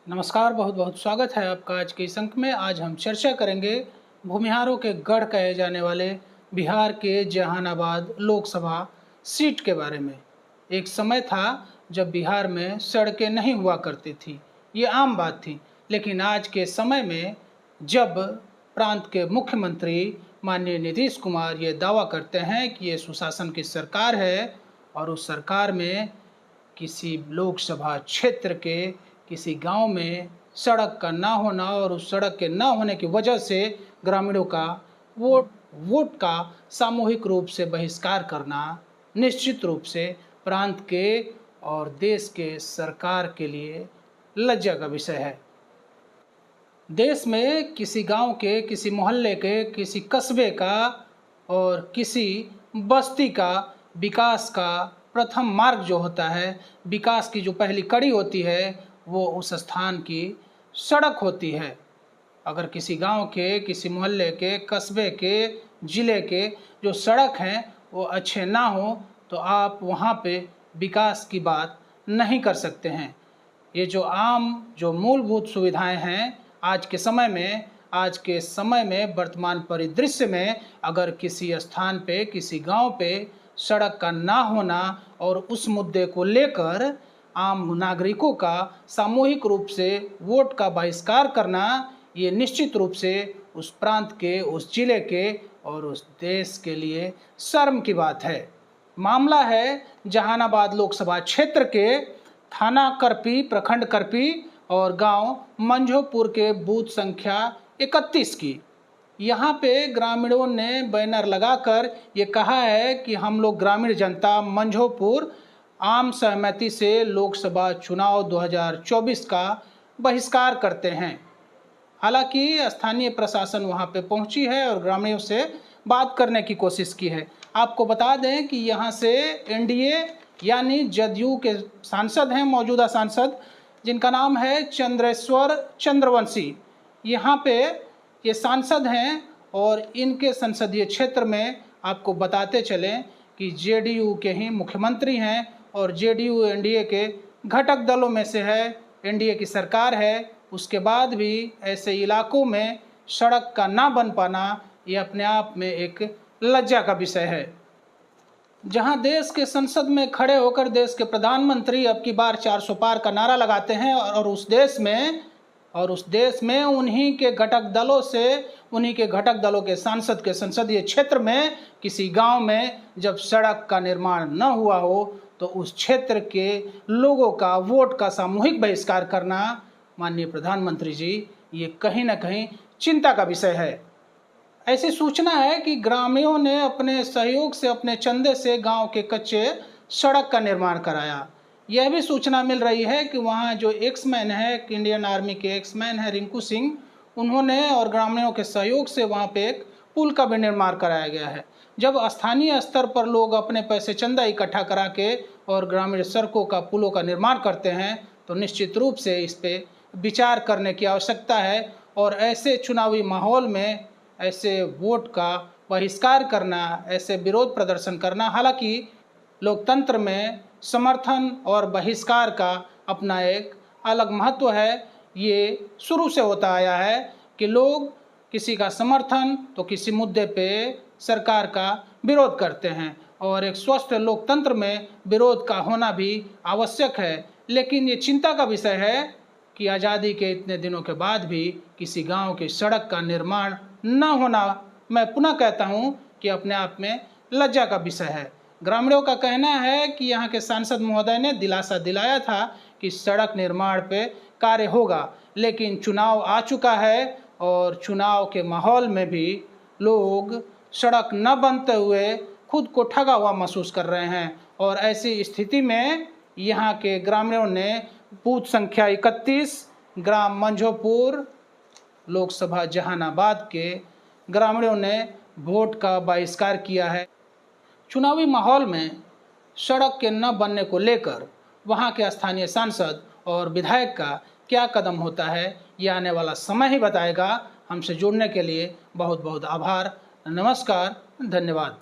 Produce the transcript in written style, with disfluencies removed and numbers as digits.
नमस्कार, बहुत बहुत स्वागत है आपका आज के इस अंक में। आज हम चर्चा करेंगे भूमिहारों के गढ़ कहे जाने वाले बिहार के जहानाबाद लोकसभा सीट के बारे में। एक समय था जब बिहार में सड़कें नहीं हुआ करती थी, ये आम बात थी। लेकिन आज के समय में जब प्रांत के मुख्यमंत्री माननीय नीतीश कुमार ये दावा करते हैं कि ये सुशासन की सरकार है और उस सरकार में किसी लोकसभा क्षेत्र के किसी गांव में सड़क का ना होना और उस सड़क के ना होने की वजह से ग्रामीणों का वोट का सामूहिक रूप से बहिष्कार करना निश्चित रूप से प्रांत के और देश के सरकार के लिए लज्जा का विषय है। देश में किसी गांव के, किसी मोहल्ले के, किसी कस्बे का और किसी बस्ती का विकास का प्रथम मार्ग जो होता है, विकास की जो पहली कड़ी होती है, वो उस स्थान की सड़क होती है। अगर किसी गांव के, किसी मोहल्ले के, कस्बे के, ज़िले के जो सड़क हैं वो अच्छे ना हो तो आप वहाँ पे विकास की बात नहीं कर सकते हैं। ये जो मूलभूत सुविधाएं हैं आज के समय में वर्तमान परिदृश्य में अगर किसी स्थान पे, किसी गांव पे सड़क का ना होना और उस मुद्दे को लेकर आम नागरिकों का सामूहिक रूप से वोट का बहिष्कार करना, ये निश्चित रूप से उस प्रांत के, उस जिले के और उस देश के लिए शर्म की बात है। मामला है जहानाबाद लोकसभा क्षेत्र के थाना करपी, प्रखंड करपी और गांव मंझोपुर के बूथ संख्या 31 की। यहाँ पे ग्रामीणों ने बैनर लगाकर ये कहा है कि हम लोग ग्रामीण जनता मंझोपुर आम सहमति से लोकसभा चुनाव 2024 का बहिष्कार करते हैं। हालांकि स्थानीय प्रशासन वहां पे पहुंची है और ग्रामीणों से बात करने की कोशिश की है। आपको बता दें कि यहां से एनडीए यानी जदयू के सांसद हैं, मौजूदा सांसद जिनका नाम है चंद्रेश्वर चंद्रवंशी, यहाँ पे ये सांसद हैं और इनके संसदीय क्षेत्र में आपको बताते चलें कि जेडीयू के ही मुख्यमंत्री हैं और जेडीयू एनडीए के घटक दलों में से है, एनडीए की सरकार है। उसके बाद भी ऐसे इलाकों में सड़क का ना बन पाना ये अपने आप में एक लज्जा का विषय है। जहां देश के संसद में खड़े होकर देश के प्रधानमंत्री अब की बार 400 पार का नारा लगाते हैं और उस देश में उन्हीं के घटक दलों के सांसद के संसदीय क्षेत्र में किसी गांव में जब सड़क का निर्माण न हुआ हो तो उस क्षेत्र के लोगों का वोट का सामूहिक बहिष्कार करना, माननीय प्रधानमंत्री जी, ये कहीं ना कहीं चिंता का विषय है। ऐसी सूचना है कि ग्रामीणों ने अपने सहयोग से, अपने चंदे से गांव के कच्चे सड़क का निर्माण कराया। यह भी सूचना मिल रही है कि वहां जो एक्समैन है, इंडियन आर्मी के एक्समैन है रिंकू सिंह, उन्होंने और ग्रामीणों के सहयोग से वहां पे एक पुल का भी निर्माण कराया गया है। जब स्थानीय स्तर पर लोग अपने पैसे चंदा इकट्ठा करा के और ग्रामीण सड़कों का, पुलों का निर्माण करते हैं तो निश्चित रूप से इस पे विचार करने की आवश्यकता है। और ऐसे चुनावी माहौल में ऐसे वोट का बहिष्कार करना, ऐसे विरोध प्रदर्शन करना, हालांकि लोकतंत्र में समर्थन और बहिष्कार का अपना एक अलग महत्व है। ये शुरू से होता आया है कि लोग किसी का समर्थन तो किसी मुद्दे पे सरकार का विरोध करते हैं और एक स्वस्थ लोकतंत्र में विरोध का होना भी आवश्यक है। लेकिन ये चिंता का विषय है कि आज़ादी के इतने दिनों के बाद भी किसी गांव की सड़क का निर्माण न होना, मैं पुनः कहता हूं कि अपने आप में लज्जा का विषय है। ग्रामीणों का कहना है कि यहाँ के सांसद महोदय ने दिलासा दिलाया था कि सड़क निर्माण पे कार्य होगा, लेकिन चुनाव आ चुका है और चुनाव के माहौल में भी लोग सड़क न बनते हुए खुद को ठगा हुआ महसूस कर रहे हैं। और ऐसी स्थिति में यहाँ के ग्रामीणों ने बूथ संख्या 31 ग्राम मंझोपुर लोकसभा जहानाबाद के ग्रामीणों ने वोट का बहिष्कार किया है। चुनावी माहौल में सड़क के न बनने को लेकर वहाँ के स्थानीय सांसद और विधायक का क्या कदम होता है, ये आने वाला समय ही बताएगा। हमसे जुड़ने के लिए बहुत बहुत आभार। नमस्कार, धन्यवाद।